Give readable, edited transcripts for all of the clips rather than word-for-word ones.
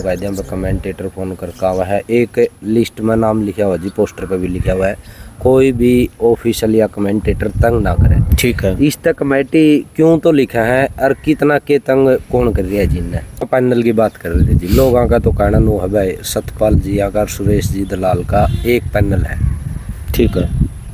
मुकायदे में commentator phone करका हुआ है। एक लिस्ट में नाम लिखा हुआ जी, पोस्टर पे भी लिखा हुआ है, कोई भी ऑफिशियल या कमेंटेटर तंग ना करे। ठीक है। इस तक कमेटी क्यों तो लिखा है और कितना के तंग कौन कर रहा है जिनने। पैनल की बात कर रहे थे जी, लोगों का तो कहना नो है भाई, सतपाल जी आकर सुरेश जी दलाल का एक पैनल है। ठीक है।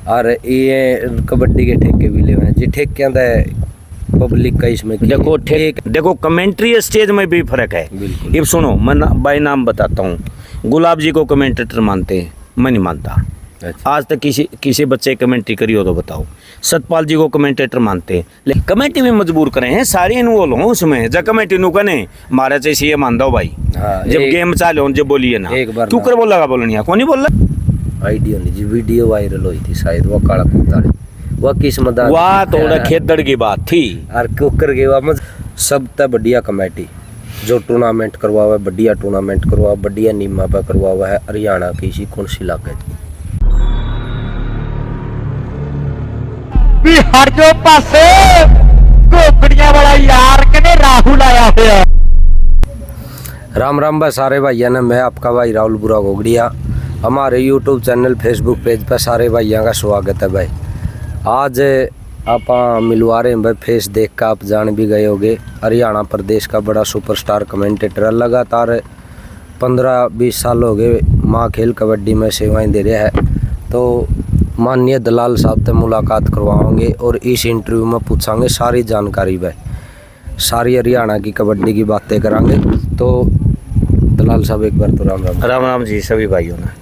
और ये कबड्डी के ठेके भी ले हुए हैं जी, ठेके पब्लिक का इसमें देखो कमेंट्री स्टेज में भी फर्क है। बिल्कुल। अब सुनो, मैं बाई नाम बताता हूँ। गुलाब जी को कमेंटेटर मानते हैं, मैं नहीं मानता। अच्छा। आज तक किसी बच्चे कमेंट्री करी हो तो बताओ। सतपाल जी को कमेंटेटर मानते हैं, लेकिन कमेटी में मजबूर करें हैं, सारे इन्वॉल्व हों उसमें। जब कमेटी नु कने मारा चाहिए ये मान दो भाई। हाँ, जब गेम चालो जब बोलिए ना, एक बार क्यों कर बोला बोलनी कौन नहीं बोल रहा। आइडिया नहीं जी, वीडियो वायरल हुई थी शायद, वो काला कुत्ता वह किस मदार वाह थोड़ा खेदड़ की बात थी। और कुकर के बाद सब तक बढ़िया कमेटी जो टूर्नामेंट करवा हुआ है, बढ़िया टूर्नामेंट करवा, बढ़िया नीमा पर करवा हुआ है हरियाणा की इसी कौन सी इलाके बिहार जो पासे गोकड़िया वाला यार कने राहुल आया है। राम राम भाई सारे भाइयों ने, मैं आपका भाई राहुल बुरा गोगड़िया। हमारे यूट्यूब चैनल फेसबुक पेज पर सारे भाइयों का स्वागत है भाई। आज आप मिलवा रहे हैं भाई, फेस देख कर आप जान भी गए होगे, हरियाणा प्रदेश का बड़ा सुपरस्टार कमेंटेटर, लगातार 15-20 साल हो गए माँ खेल कबड्डी में सेवाएं दे रहा है। तो माननीय दलाल साहब से मुलाकात करवाएंगे और इस इंटरव्यू में पूछांगे सारी जानकारी भाई, सारी हरियाणा की कबड्डी की बातें करांगे। तो दलाल साहब एक बार तो राम राम। राम राम जी सभी भाइयों ने।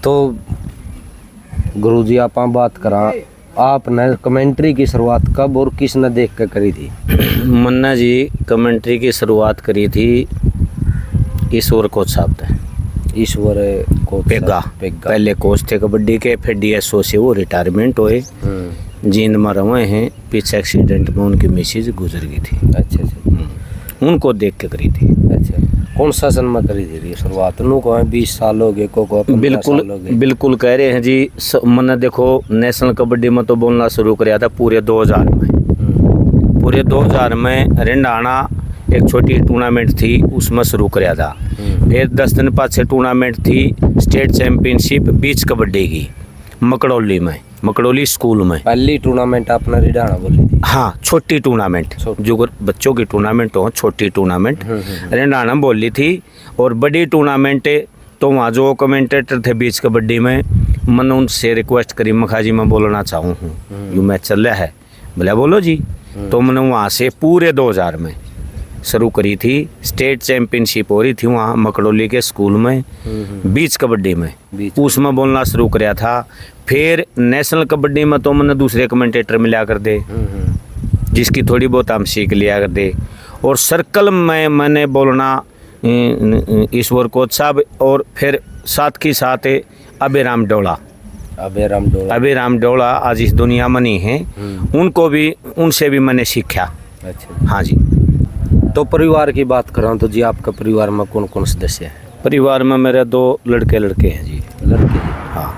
तो गुरुजी आप बात करा, आपने कमेंट्री की शुरुआत कब और किसने देख कर करी थी। मन्ना जी कमेंट्री की शुरुआत करी थी ईश्वर कोच साहब थे। ईश्वर कोच पेगा पहले कोच थे कबड्डी के, फिर डीएसओ से वो रिटायरमेंट हुए, जींद में रहे हैं। पीछे एक्सीडेंट में उनकी मिसेज गुजर गई थी। अच्छा अच्छा। उनको देख के करी थी। अच्छा, कौन सा सन में करी थी शुरुआत। नु को 20 साल हो गए, को 15 साल हो गए। बिल्कुल कह रहे हैं जी। मैंने देखो नेशनल कबड्डी में तो बोलना शुरू किया था पूरे 2000 में। पूरे 2000 में रिंडाना एक छोटी टूर्नामेंट थी, उसमें शुरू किया था। फिर 10 दिन बाद से टूर्नामेंट थी स्टेट चैंपियनशिप बीच कबड्डी की मकड़ौली में, मकड़ौली स्कूल में। पहली टूर्नामेंट आपने रिंडाना बोली थी। हाँ, छोटी टूर्नामेंट जो बच्चों की टूर्नामेंट हो, छोटी टूर्नामेंट रिंडाना बोली थी। और बड़ी टूर्नामेंट तो वहाँ जो कमेंटेटर थे बीच कबड्डी में, मैंने उनसे रिक्वेस्ट करी, मखाजी मैं बोलना चाहूँ हूँ, जो मैच चल रहा है। बोला बोलो जी। तो मैंने वहाँ से पूरे 2000 में शुरू करी थी। स्टेट चैंपियनशिप हो रही थी वहाँ मकड़ौली के स्कूल में बीच कबड्डी में, उसमें बोलना शुरू किया था। फिर नेशनल कबड्डी में तो मैंने दूसरे कमेंटेटर मिला कर दे, जिसकी थोड़ी बहुत हम सीख लिया कर दे। और सर्कल में मैंने बोलना ईश्वर कोच साहब, और फिर साथ के साथ अभेराम डोला। अभेराम डोला आज इस दुनिया में नहीं है, उनको भी उनसे भी मैंने सीखा। अच्छा। हाँ जी। तो परिवार की बात करूँ तो जी, आपका परिवार में कौन कौन सदस्य है। परिवार में मेरे 2 लड़के हैं जी। लड़के। हाँ।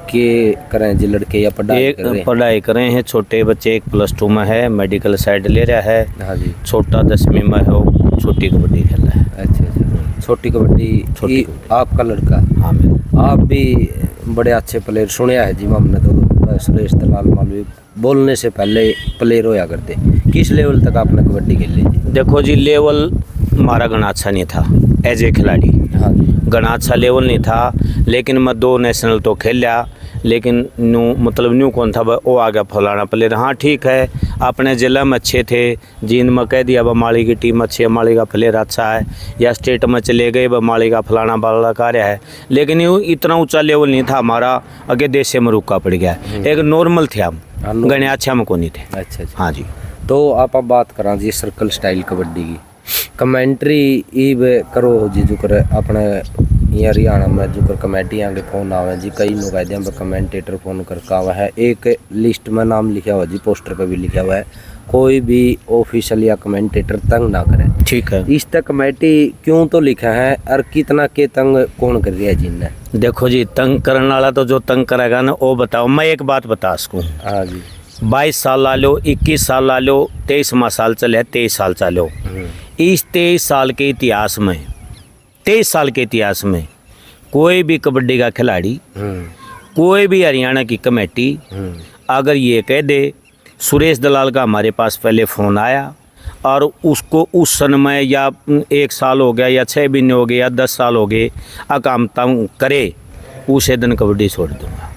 के करें जी लड़के या पढ़ाई कर रहे हैं। पढ़ाई कर रहे हैं। छोटे बच्चे एक +2 में है, मेडिकल साइड ले रहा है। हाँ जी। छोटा 10वीं में है, छोटी कबड्डी खेल रहा है। अच्छा अच्छा। छोटी कबड्डी आपका लड़का। हाँ मेरा। आप भी बड़े अच्छे प्लेयर सुने है जी, हमने तो सुरेश दलाल मालवी बोलने से पहले प्लेयर होया करते। किस लेवल तक आपने कबड्डी खेली जी। देखो जी, लेवल हमारा घना अच्छा नहीं था एज ए खिलाड़ी। हाँ जी। घना अच्छा लेवल नहीं था, लेकिन मैं 2 नेशनल तो खेल लिया। लेकिन न्यू कौन था वो आ गया फलाना प्लेयर। हाँ ठीक है, अपने ज़िला में अच्छे थे, जींद में कह दिया बमाली की टीम अच्छी है, माली का प्लेयर अच्छा है, या स्टेट में चले गए बमाली का फलाना बाला कार्य है। लेकिन यूँ इतना ऊंचा लेवल नहीं था हमारा, आगे देश से में रुका पड़ गया। एक नॉर्मल थे हम, गणे अच्छा में को नहीं थे। अच्छा। हाँ जी। तो आप बात करा जी सर्कल स्टाइल कबड्डी की, कमेंट्री ईब करो जी, जो कर अपने ये हरियाणा में जो कर कमेटियाँ के फ़ोन आवे जी, कई मुकायदे में कमेंटेटर फ़ोन करका हुआ है। एक लिस्ट में नाम लिखा हुआ जी, पोस्टर पे भी लिखा हुआ है, कोई भी ऑफिशियल या कमेंटेटर तंग ना करे। ठीक है। इस तक कमेटी क्यों तो लिखा है और कितना के तंग कौन कर रहा है जिनने। देखो जी, तंग करने वाला तो जो तंग करेगा ना वो बताओ। मैं एक बात बता सकूँ। हाँ जी। 22 साल ला लो, 21 साल ला लो, 23वां साल चले, 23 साल चलो। इस 23 साल के इतिहास में 23 साल के इतिहास में कोई भी कबड्डी का खिलाड़ी, कोई भी हरियाणा की कमेटी अगर ये कह दे सुरेश दलाल का हमारे पास पहले फ़ोन आया और उसको उस समय या 1 साल हो गया या 6 महीने हो गए या 10 साल हो गए अकामता करे, उसे दिन कबड्डी छोड़ दूंगा।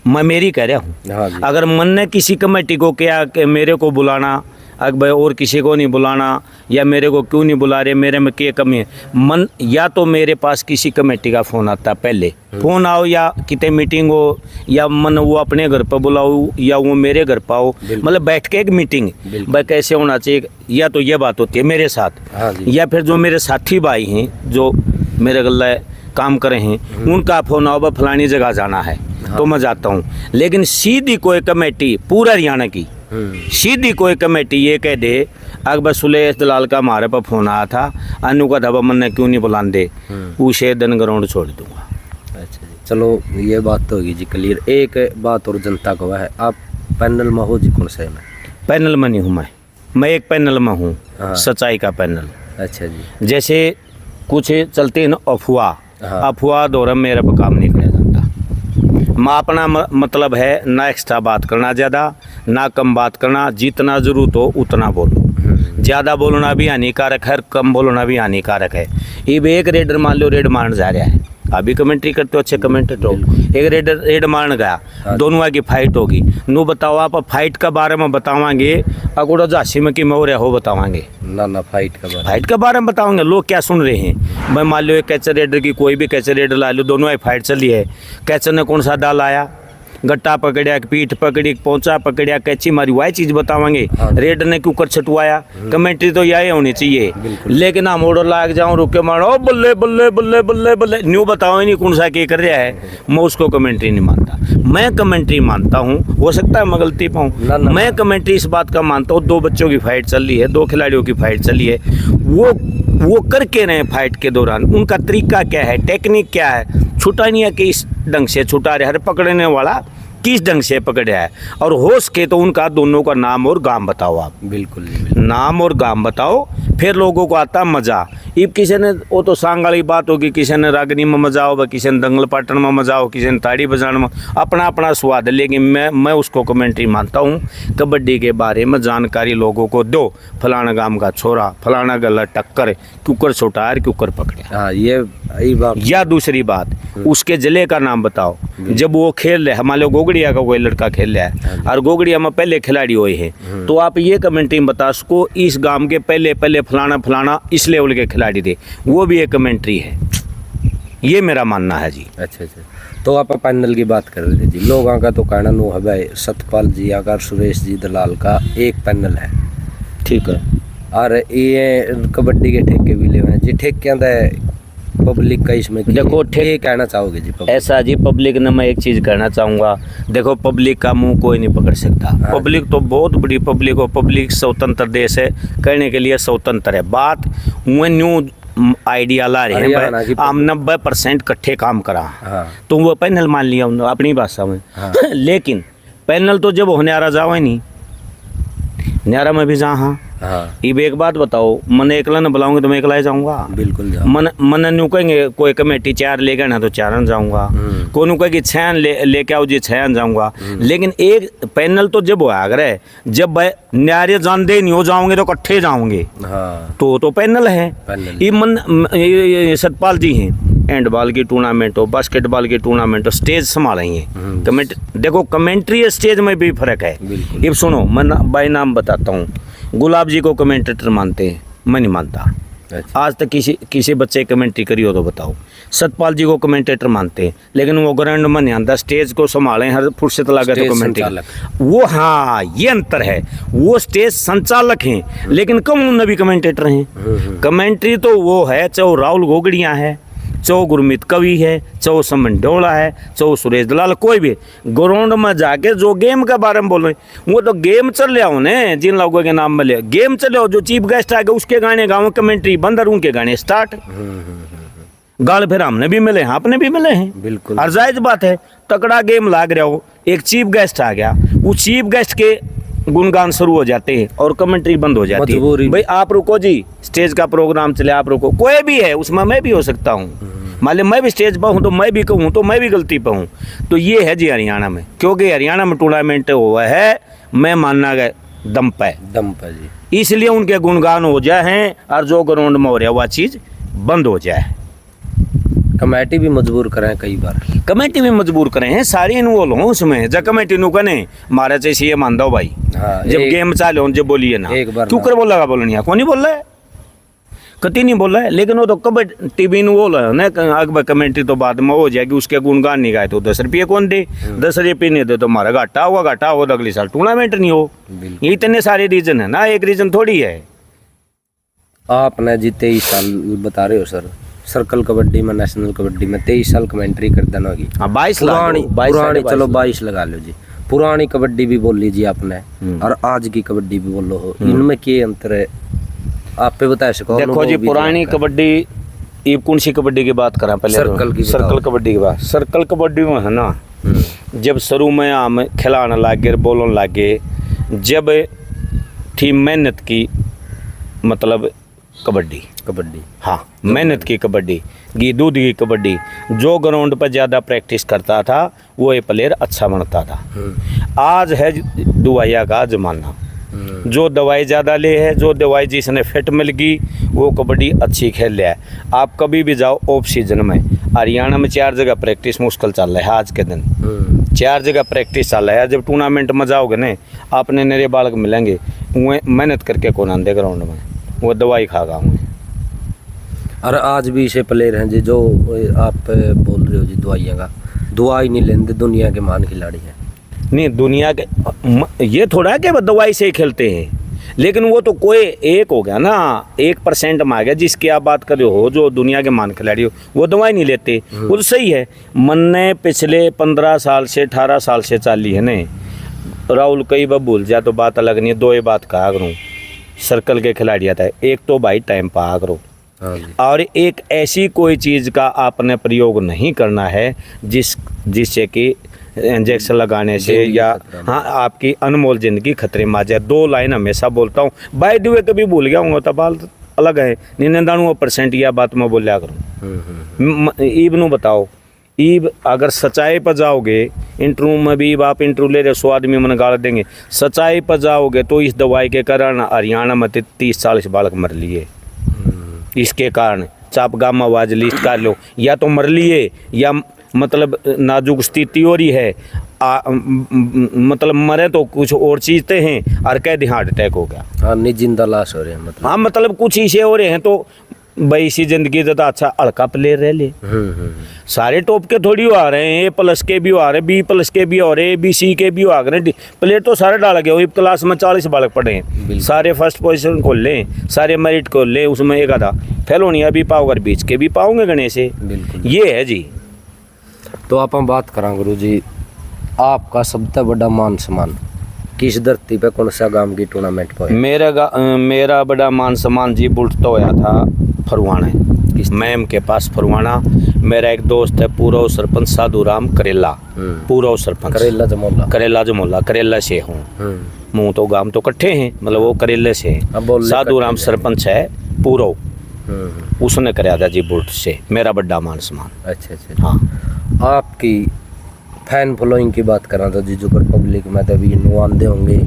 मैं मेरी कह रहा हाँ हूँ। जी। अगर मन ने किसी कमेटी को क्या कि मेरे को बुलाना, अगर भाई और किसी को नहीं बुलाना या मेरे को क्यों नहीं बुला रहे, मेरे में क्या कमी है, मन या तो मेरे पास किसी कमेटी का फ़ोन आता, पहले फ़ोन आओ या कितने मीटिंग हो या मन वो अपने घर पर बुलाओ या वो मेरे घर पर आओ, मतलब बैठ के एक मीटिंग भाई कैसे होना चाहिए, या तो ये बात होती है मेरे साथ, हाँ जी। या फिर जो मेरे साथी भाई हैं जो मेरे गले काम करे हैं उनका फ़ोन आओ, फलानी जगह जाना है तो मैं जाता हूँ। लेकिन सीधी कोई कमेटी पूरा हरियाणा की सीधी कोई कमेटी ये कह दे अकबर सुरेश दलाल का हमारे पर फ़ोन आया था, अनु का धबा मन ने क्यों नहीं बुलाते, उसे दिन ग्राउंड छोड़ दूंगा। अच्छा जी, चलो ये बात तो होगी जी क्लियर। एक बात और जनता को है, आप पैनल में हो जी कौन से में? पैनल में नहीं हूँ मैं एक पैनल में हूँ, हाँ। सच्चाई का पैनल। अच्छा जी। जैसे कुछ चलते हैं ना अफवाह, हाँ। अफवाह दौरान मेरे पर काम नहीं किया जाता। मैं अपना मतलब है ना एक्स्ट्रा बात करना ज़्यादा, ना कम बात करना, जितना ज़रूरत हो उतना बोलो। ज़्यादा बोलना भी हानिकारक है, कम बोलना भी हानिकारक है। ये एक रेडर मान लो रेड मारने जा रहा है, अभी कमेंट्री करते हो अच्छे कमेंटेटर हो, एक रेड मारने गया, दोनों की फाइट होगी, नो बताओ आप फाइट के बारे में बतावांगे, अगुड़ा झांसी में कि मैं हो रहा हो बतावांगे ना फाइट का बारे। फाइट के बारे में बताओगे, लोग क्या सुन रहे हैं। मैं मान लो एक कैचर रेडर की कोई भी कैचर रेडर ला लो, दोनों ही फाइट चली है, कैचर ने कौन सा डाल आया, गट्टा पकड़िया, पीठ पकड़ी, पहुंचा पकड़िया, कैची मारी, वही चीज़ बतावांगे। रेडर ने क्यों कर छटवाया, कमेंट्री तो यही होनी चाहिए। लेकिन हम ऑर्डर लाग जाऊँ रुक के मारो ओ बल्ले बल्ले बल्ले बल्ले बल्ले न्यू बताओ ही नहीं कौन सा क्या कर रहा है, मैं उसको कमेंट्री नहीं मानता। मैं कमेंट्री मानता हूँ, हो सकता है मैं गलती पाऊँ, मैं कमेंट्री इस बात का मानता हूँ 2 बच्चों की फाइट चल रही है, 2 खिलाड़ियों की फाइट चली है, वो करके रहे फाइट के दौरान, उनका तरीका क्या है, टेक्निक क्या है, छुटा नहीं है कि इस ढंग से छुटा रहे, हर पकड़ने वाला किस ढंग से पकड़ा है, और हो सके तो उनका दोनों का नाम और गांव बताओ आप। बिल्कुल जी, बिल्कुल। नाम और गांव बताओ, फिर लोगों को आता मज़ा। इब किसी ने वो तो सांग वाली बात होगी, किसी ने रागनी में मजा हो, किसी ने दंगल पाटन में मजा हो, किसी ने ताड़ी बजाने में, अपना अपना स्वाद। लेकिन मैं उसको कमेंट्री मानता हूँ, कबड्डी के बारे में जानकारी लोगों को दो, फलाना गांव का छोरा, फलाना गला टक्कर, क्यूकर छोटा है, क्यूकर पकड़े। हाँ ये बात। या दूसरी बात, उसके जिले का नाम बताओ, जब वो खेल रहे, हमारे गोगड़िया का कोई लड़का खेल रहा है और गोगड़िया में पहले खिलाड़ी हुए हैं, तो आप ये कमेंट्री में बता सको इस गांव के पहले फलाना फलाना इस लेवल के खिलाड़ी थे, वो भी एक कमेंट्री है। ये मेरा मानना है जी। अच्छा, तो आप पैनल की बात कर रहे थे जी, लोगों का तो कहना नो है भाई सतपाल जी आकर सुरेश जी दलाल का एक पैनल है, ठीक है, और ये कबड्डी के ठेके भी ले हुए हैं जी, ठेके पब्लिक का इसमें देखो ठेके कहना चाहोगे जी? ऐसा जी पब्लिक ने मैं एक चीज़ कहना चाहूँगा, देखो पब्लिक का मुंह कोई नहीं पकड़ सकता। पब्लिक तो बहुत बड़ी पब्लिक हो, पब्लिक स्वतंत्र देश है, कहने के लिए स्वतंत्र है। बात वो न्यू आइडिया ला रहे हैं, हम 90% इकट्ठे काम करा, हाँ। तो वो पैनल मान लिया उन्होंने अपनी भाषा में। हाँ। लेकिन पैनल तो जब होने आ रहा जाओ नहीं, न्यारा में भी जा। हाँ, अब एक बात बताओ, मन एकला न बुलाऊंगे तो मैं एकला ही जाऊंगा? बिल्कुल। मन न्यू कहेंगे कोई कमेटी 4 ले गए ना तो 4 जाऊंगा, कोई नु कहेगी 6 लेके आओ जी 6 जाऊंगा। लेकिन एक पैनल तो जब होया करे, जब न्यारे जानते नहीं हो जाओगे तो इकट्ठे जाओगे, हाँ। तो पैनल है। ये मन सतपाल जी हैं, हैंडबॉल की टूर्नामेंट हो, बास्केटबॉल की टूर्नामेंट हो, स्टेज संभालेंगे। देखो कमेंट्री स्टेज में भी फर्क है। अब सुनो, मैं बाई नाम बताता हूँ, गुलाब जी को कमेंटेटर मानते हैं, मैं नहीं मानता। अच्छा। आज तक किसी बच्चे कमेंट्री करी हो तो बताओ। सतपाल जी को कमेंटेटर मानते हैं, लेकिन वो ग्राउंड में नहीं आता, स्टेज को संभालें, हर फुर्सत लगे तो कमेंट्री वो। हाँ, ये अंतर है, वो स्टेज संचालक हैं लेकिन कम उन्हें भी कमेंटेटर हैं। कमेंट्री तो वो है, चाहे राहुल गोगड़िया है, चाहे गुरमीत कवि है, चाहे समन डोला है, चाहे सुरेश दलाल, कोई भी ग्राउंड में जाके जो गेम के बारे में बोल रहे, वो तो गेम चल रहा हो ने, जिन लोगों के नाम मिले गेम चले हो, जो चीफ गेस्ट आ गए उसके गाने गाँव, कमेंट्री बंद और उनके गाने स्टार्ट। गाल फिर हमने भी मिले हैं, आपने भी मिले हैं, बिल्कुल। और जायज बात है, तकड़ा गेम लाग रहा हो, एक चीफ गेस्ट आ गया, उस चीफ गेस्ट के गुणगान शुरू हो जाते हैं और कमेंट्री बंद हो जाती मजबूरी। है। भाई आप रुको जी, स्टेज का प्रोग्राम चले, आप रुको, कोई भी है उसमें मैं भी हो सकता हूँ। मान लो मैं भी स्टेज पर हूँ तो मैं भी कहूँ तो मैं भी गलती पर हूँ। तो ये है जी हरियाणा में, क्योंकि हरियाणा में टूर्नामेंट हुआ है, मैं मानना गया दम पे जी। इसलिए उनके गुणगान हो जाए हैं और जो ग्राउंड में हो रहा है वह चीज़ बंद हो जाए। कमेटी भी मजबूर करें कई बार। कमेटी में मजबूर करे हैं, सारी इन्वॉल्व हों उसमें। जब कमेटी नु कने मारा चाहिए ये मान दो भाई। हाँ, जब एक- गेम चाले जब बोलिए ना, एक बार क्यों कर बोला का बोलनी है, कौन नहीं बोल रहा है, कति नहीं बोल रहा है। लेकिन वो तो कबड्डी टीवी नु बोल रहा है ना, अकबर कमेंट्री तो बाद में हो जाएगी, उसके गुणगान नहीं गाए तो 10 रुपये कौन दे, 10 रुपये नहीं दे तो हमारा घाटा होगा तो अगले साल टूर्नामेंट नहीं हो। बिल्कुल। ये इतने सारे रीजन है ना, एक रीजन थोड़ी है। आपने जी 23 साल बता रहे हो सर, सर्कल कबड्डी में, नेशनल कबड्डी में 23 साल कमेंट्री कर देना होगी। हाँ 22 पुरानी चलो 22 लगा लो जी। पुरानी कबड्डी भी बोल लीजिए आपने और आज की कबड्डी भी बोलो हो, इनमें क्या अंतर है आप पे बता सको। देखो जी, पुरानी कबड्डी, ये कौन सी कबड्डी की बात करें पहले? सर्कल की सर्कल बताओ। कबड्डी की बात। सर्कल कबड्डी में है ना, जब शुरू में हम खिलाने लगे, बोलने लगे, जब थी मेहनत की मतलब कबड्डी, हाँ मेहनत की कबड्डी, घी दूध की कबड्डी, जो ग्राउंड पर ज़्यादा प्रैक्टिस करता था वो ये प्लेयर अच्छा बनता था। आज है दवाइयाँ का ज़माना, जो दवाई ज़्यादा ले है, जो दवाई जिसने फिट मिल गई वो कबड्डी अच्छी खेल रहा है। आप कभी भी जाओ ऑफ सीजन में, हरियाणा में 4 जगह प्रैक्टिस मुश्किल चल रहा है आज के दिन, 4 जगह प्रैक्टिस चल रहा है। जब टूर्नामेंट में जाओगे ना, आपने नरे बालक मिलेंगे, वो मेहनत करके कौन आंदे ग्राउंड में, वो दवाई खागा हूँ। और आज भी ऐसे प्लेयर हैं जी जो आप बोल रहे हो जी दवाइयाँ का, दवाई नहीं लेते, दुनिया के महान खिलाड़ी हैं। नहीं दुनिया के ये थोड़ा है कि वो दवाई से ही खेलते हैं, लेकिन वो तो कोई एक हो गया ना, 1% में आ गया जिसकी आप बात कर रहे हो, जो दुनिया के मान खिलाड़ी हो वो दवाई नहीं लेते, वो तो सही है। मन ने पिछले 15 साल से 18 साल से चाली है ना, राहुल कई बार भूल जाए तो बात अलग नहीं है। 2 बात कहा करूँ, सर्कल के खिलाड़ी आता है, एक तो भाई टाइम पा करो, और एक ऐसी कोई चीज़ का आपने प्रयोग नहीं करना है जिससे कि इंजेक्शन लगाने से या हाँ आपकी अनमोल ज़िंदगी खतरे में आ जाए। 2 लाइन हमेशा बोलता हूँ, बाय द वे कभी भूल गया हूँ तो बात अलग है, 99% यह बात मैं बोलिया करूँ। ईब नू बताओ, ईब अगर सच्चाई पर जाओगे, इंटरव्यू में भी आप इंटरव्यू ले रहे 100 आदमी मन गाल देंगे, सच्चाई पर जाओगे तो इस दवाई के कारण हरियाणा में 30 साल से बालक मर लिए। इसके कारण चाप गाम आवाज लिस्ट कर लो, या तो मर लिए या मतलब नाजुक स्थिति हो रही है, मतलब मरे तो कुछ और चीज़ते हैं और कह दी हार्ट अटैक हो गया। हाँ नहीं जिंदा लाश हो रहे हैं मतलब। हाँ मतलब कुछ इसे हो रहे हैं, तो भाई इसी ज़िंदगी ज़्यादा अच्छा हल्का प्लेयर रह ले। सारे टॉप के थोड़ी आ रहे हैं, A+ के भी आ रहे हैं, B+ के भी आ रहे हैं, BC के भी आ रहे हैं, प्लेयर तो सारे डाल गए। वही क्लास में 40 बालक पढ़े हैं, सारे फर्स्ट पोजीशन खोल लें, सारे मेरिट खोल लें, उसमें एक आधा फेल होनी अभी पाओगे, बीच के भी पाओगे गणे से। ये है जी। तो आप हम बात करें गुरु जी, आपका सबसे बड़ा मान सम्मान किस धरती पे, कौन सा गांव की टूर्नामेंट पर? मेरा बड़ा मान सम्मान जी बुल्ट तो होया था फरवाना, मैम के पास फरवाना। मेरा एक दोस्त है पूर्व सरपंच साधु राम करेला, पूर्व सरपंच करेला जमोला करेला से हूँ, मुँह तो गांव तो इकट्ठे हैं, मतलब वो करेले से हैं। साधु राम सरपंच है पूर्व, उसने कराया था जी बुल्ट से, मेरा बड़ा मान सम्मान। अच्छा। हाँ आपकी फैन फॉलोइंग की बात करा तो जीजू कर पब्लिक में तो भी आंदे होंगे,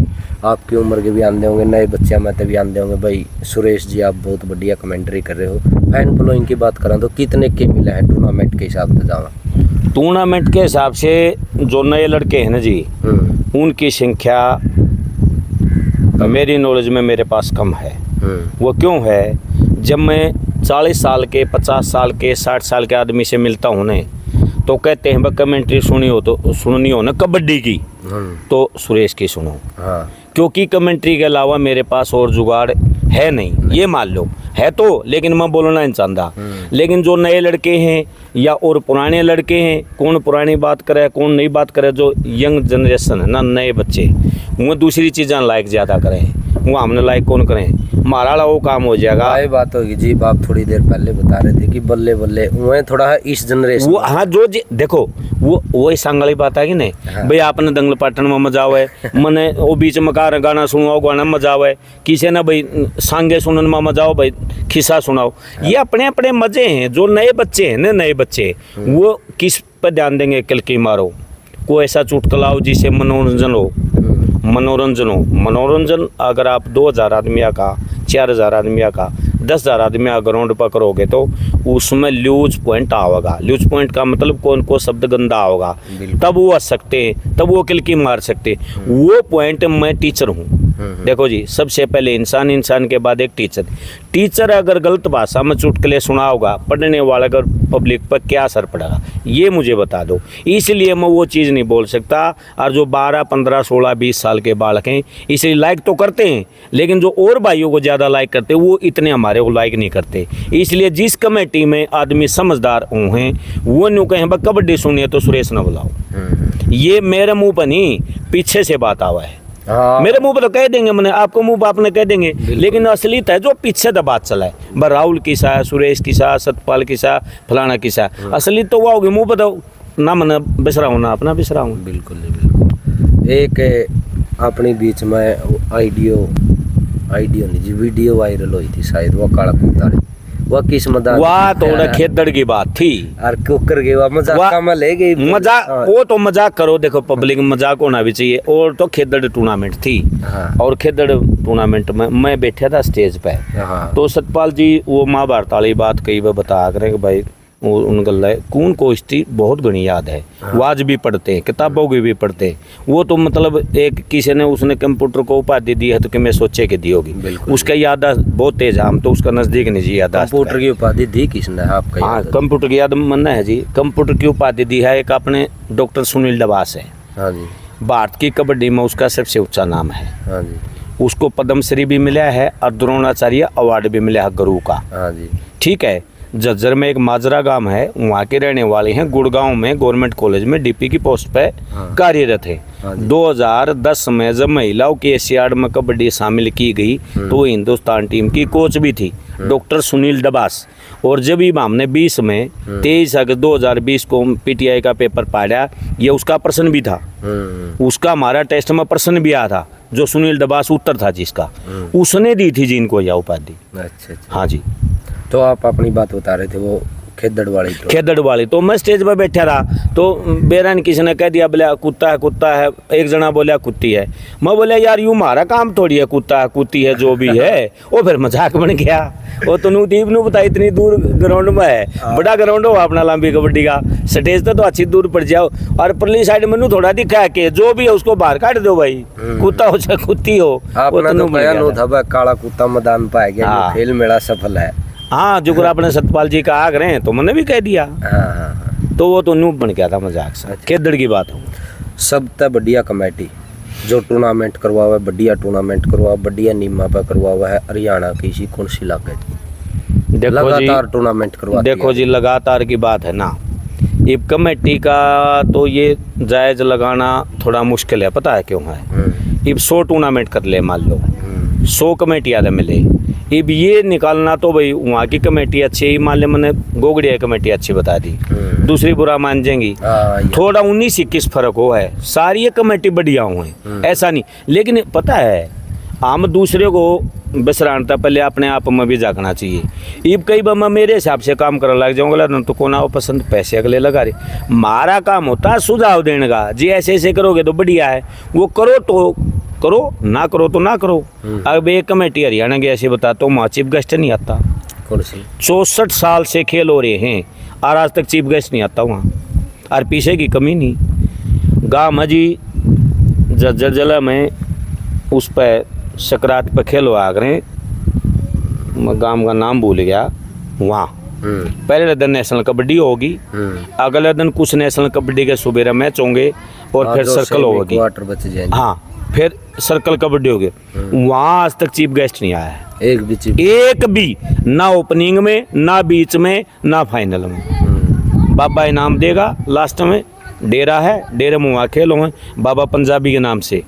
आपकी उम्र के भी आंदे होंगे, नए बच्चे में तो भी आंदे होंगे। भाई सुरेश जी आप बहुत बढ़िया कमेंट्री कर रहे हो। फैन फॉलोइंग की बात करा तो कितने के मिला है टूर्नामेंट के हिसाब से? जावा टूर्नामेंट के हिसाब से जो नए लड़के हैं ना जी, उनकी संख्या मेरी नॉलेज में मेरे पास कम है। वो क्यों है? जब मैं 40 साल के 50 साल के 60 साल के आदमी से मिलता हूँ ना, तो कहते हैं भाई कमेंट्री सुनी हो तो सुननी हो ना कबड्डी की, तो सुरेश की सुनो। हाँ। क्योंकि कमेंट्री के अलावा मेरे पास और जुगाड़ है नहीं, ये मान लो है तो, लेकिन मैं बोलना नहीं चाहता। लेकिन जो नए लड़के हैं या और पुराने लड़के हैं, कौन पुरानी बात करे कौन नई बात करे, जो यंग जनरेशन है ना, नए बच्चे, वो दूसरी चीज़ें लाइक ज़्यादा करें, वो हमने लाइक कौन करें, हमारा वो काम हो जाएगा। ये बात होगी जी, आप थोड़ी देर पहले बता रहे थे कि बल्ले बल्ले वो थोड़ा है इस जनरेशन वो, हाँ जो देखो वो सांगली बात है कि नहीं भाई आपने दंगल पाटन में मजा आवे मने वो बीच में कार गाना सुनाओ गाना मजा आवे किसी ने भाई सांगे सुनने में मजा आओ भाई खिस्सा सुनाओ। ये अपने अपने मजे हैं। जो नए बच्चे हैं ना नए बच्चे वो किस पर ध्यान देंगे कल की मारो कोई ऐसा चुटकुला हो जिससे मनोरंजन हो। मनोरंजन अगर आप 2000 आदमी का 4000 आदमी का 10,000 आदमी ग्राउंड पर करोगे तो उसमें लूज पॉइंट आएगा। लूज पॉइंट का मतलब कौन को शब्द गंदा होगा तब वो हंस सकते हैं तब वो किलकी मार सकते। वो पॉइंट मैं टीचर हूँ। देखो जी सबसे पहले इंसान के बाद एक टीचर अगर गलत भाषा में चुटकुले सुना होगा पढ़ने वाले अगर पब्लिक पर क्या असर पड़ेगा ये मुझे बता दो। इसलिए मैं वो चीज़ नहीं बोल सकता। और जो 12, 15, 16, 20 साल के बालक हैं इसलिए लाइक तो करते हैं लेकिन जो और भाइयों को ज़्यादा लाइक करते वो इतने हमारे को लाइक नहीं करते। इसलिए जिस कमेटी में आदमी समझदार हैं वो न्यू कहें भाई कबड्डी सुनिए तो सुरेश न बुलाओ। ये मेरे मुँह पर नहीं पीछे से बात आवा है। मेरे मुंह पर तो कह देंगे मैंने आपको मुंह पर आपने कह देंगे लेकिन असलियत है जो पीछे तो बात चला है भाई राहुल किसा है सुरेश किसा सतपाल किसा फलाना किसा असलियत तो वो होगी मुंह पर तो ना मैंने बिसरा हूँ ना अपना बिसरा हूँ। बिल्कुल नहीं बिल्कुल। एक अपनी बीच में आइडियो नहीं जी वीडियो वायरल हुई थी शायद वो काला कुत्ता वो किस मजाक वाह थोड़ा खेदड़ की बात थी और कुकर के वो मजाक में ले गई मजाक वो तो मजाक करो देखो पब्लिक मजाक होना भी चाहिए। और तो खेदड़ टूर्नामेंट थी और खेदड़ टूर्नामेंट में मैं बैठा था स्टेज पे तो सतपाल जी वो महाभारत वाली बात कई बार बता कर कि भाई वो उन गल्ला कौन कोश्ती बहुत घनी याद है वाज भी पढ़ते हैं किताबों की भी पढ़ते हैं। वो तो मतलब एक किसी ने उसने कंप्यूटर को उपाधि दी है तो कि मैं सोचे कि दी होगी उसका याददाश्त बहुत तेज हम तो उसका नजदीक नहीं जी याददाश्त। कंप्यूटर की उपाधि दी किसने आपका? हाँ कंप्यूटर की याद मन है जी। कंप्यूटर की उपाधि दी है एक अपने डॉक्टर सुनील डबास है। हाँ जी भारत की कबड्डी में उसका सबसे ऊंचा नाम है। हाँ जी उसको पद्मश्री भी मिला है और द्रोणाचार्य अवार्ड भी मिला है गुरु का। हाँ जी ठीक है। झज्जर में एक माजरा गांव है वहाँ के रहने वाले हैं। गुड़गांव में गवर्नमेंट कॉलेज में डीपी की पोस्ट पे कार्यरत है। 2010 में जब महिलाओं की एशियाड में कबड्डी शामिल की गई तो हिंदुस्तान टीम की कोच भी थी डॉक्टर सुनील डबास। और जब ही हमने 20 में 23 अगस्त 2020 को पीटीआई का पेपर पढ़ा ये उसका प्रश्न भी था। उसका हमारा टेस्ट में प्रश्न भी आया था जो सुनील डबास उत्तर था जिसका उसने दी थी जिनको यह उपाधि। अच्छा हाँ जी। तो आप अपनी बात बता रहे थे वो खेदड़ वाली तो मैं स्टेज पर बैठा रहा तो बेरान किसी ने कह दिया बोला कुत्ता है एक जना बोला कुत्ती है। मैं बोला यार यूँ हमारा काम थोड़ी है कुत्ता कुत्ती है जो भी है। वो फिर मजाक बन गया। वो तो दीप नू बता इतनी दूर ग्राउंड में है बड़ा ग्राउंड हो अपना लंबी कबड्डी का स्टेज तो अच्छी दूर पड़ जाओ और परली साइड में थोड़ा दिखा है कि जो भी है उसको बाहर काट दो भाई कुत्ता हो चाहे कुत्ती हो। काला कुत्ता मैदान पाया गया खेल मेला सफल है। हाँ जो आपने सतपाल जी का आग रहे तो मैंने भी कह दिया। तो वो तो नूब बन गया था मजाक से खेदड़ की बात हो। सबसे बढ़िया कमेटी जो टूर्नामेंट करवा हुआ है बढ़िया टूर्नामेंट करवा बढ़िया नीमा पर करवा हुआ है हरियाणा की सी कौन सी इलाके की लगातार टूर्नामेंट करवा। देखो जी लगातार की बात है ना ये कमेटी का तो ये जायज लगाना थोड़ा मुश्किल है। पता है क्यों है? ये 100 टूर्नामेंट कर ले मान लो 100 कमेटियाँ मिले अब ये निकालना तो भाई वहाँ की कमेटी अच्छी है मान ले मैंने गोगड़िया कमेटी अच्छी बता दी दूसरी बुरा मान जाएंगी। थोड़ा 19-21 फर्क हो है सारी ये कमेटी बढ़िया हुए ऐसा नहीं। लेकिन पता है हम दूसरे को बिसरानता पहले अपने आप में भी जागना चाहिए। अब कई बार मैं मेरे हिसाब से काम करने लग जाऊँगा तो कौन आओ पसंद पैसे अगले लगा रहे। हमारा काम होता है सुझाव देने का जी ऐसे ऐसे करोगे तो बढ़िया है वो करो तो करो ना करो तो ना करो। अब एक कमेटी हरियाणा की ऐसी बताता हूँ वहाँ चीफ गेस्ट नहीं आता। 64 साल से खेल हो रहे हैं और आज तक चीफ गेस्ट नहीं आता वहाँ और पीछे की कमी नहीं। गाँव में जी झज्जर जिला में उस पर सकरात पर खेल हुआ करें मैं गाँव का नाम भूल गया वहाँ पहले दिन नेशनल कबड्डी होगी अगले दिन कुछ नेशनल कबड्डी के सुबेरा मैच होंगे और फिर सर्कल होगी। हाँ फिर सर्कल कबड्डी होगी वहाँ आज तक चीफ गेस्ट नहीं आया है एक भी ना ओपनिंग में ना बीच में ना फाइनल में। बाबा इनाम देगा लास्ट में डेरा है डेरे में वहाँ खेल हुए बाबा पंजाबी के नाम से।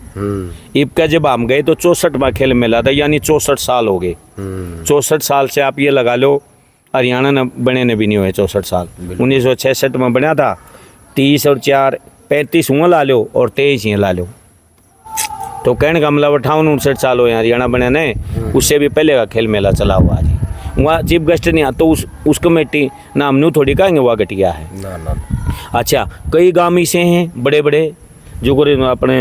इब का जब हम गए तो 64वां खेल मिला था यानी 64 साल हो गए। 64 साल से आप ये लगा लो हरियाणा ने बने ने भी नहीं हुए 64 साल। 1966 में बना था 30 और 4 35 हुआ ला लो और 23 ही ला लो। तो कहने का मतलब 58-59 साल हो यहाँ हरियाणा बने ने, उससे भी पहले का खेल मेला चला हुआ है। वहाँ चीफ गेस्ट नहीं आता, तो उस कमेटी नाम नू थोड़ी कहेंगे वह घटिया है। ना ना अच्छा, कई गाँव ऐसे हैं बड़े बड़े जो अपने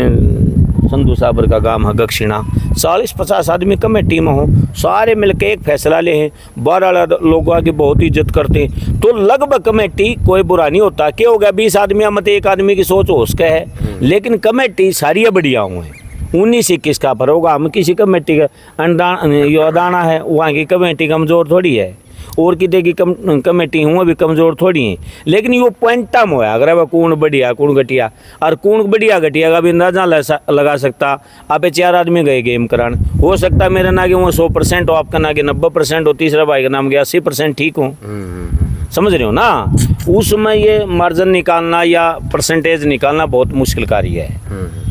संधू साबर का गांव है दक्षिणा, 40-50 आदमी कमेटी में हो, सारे मिलकर एक फैसला ले हैं, 12 लोगों की बहुत इज्जत करते हैं, तो लगभग कमेटी कोई बुरा नहीं होता। क्या हो गया 20 आदमी मत एक आदमी की सोच हो उसका है, लेकिन कमेटी सारी बढ़िया हुए हैं। 19-21 का पर होगा, हम किसी कमेटी का योदाना है, वहाँ की कमेटी कमज़ोर थोड़ी है, और कितने की कमेटी हुआ भी कमज़ोर थोड़ी है। लेकिन ये पॉइंटम हुआ अगर वह कौन बढ़िया कौन घटिया, और कौन बढ़िया घटिया का भी अंदाजा लगा सकता। आप 4 आदमी गए गेम करान, हो सकता मेरे ना कि वो 100% हो, आपका ना कि 90% हो, तीसरा भाई का नाम गया 80% ठीक हो। समझ रहे हो ना, उसमें ये मार्जिन निकालना या परसेंटेज निकालना बहुत मुश्किल कार्य है।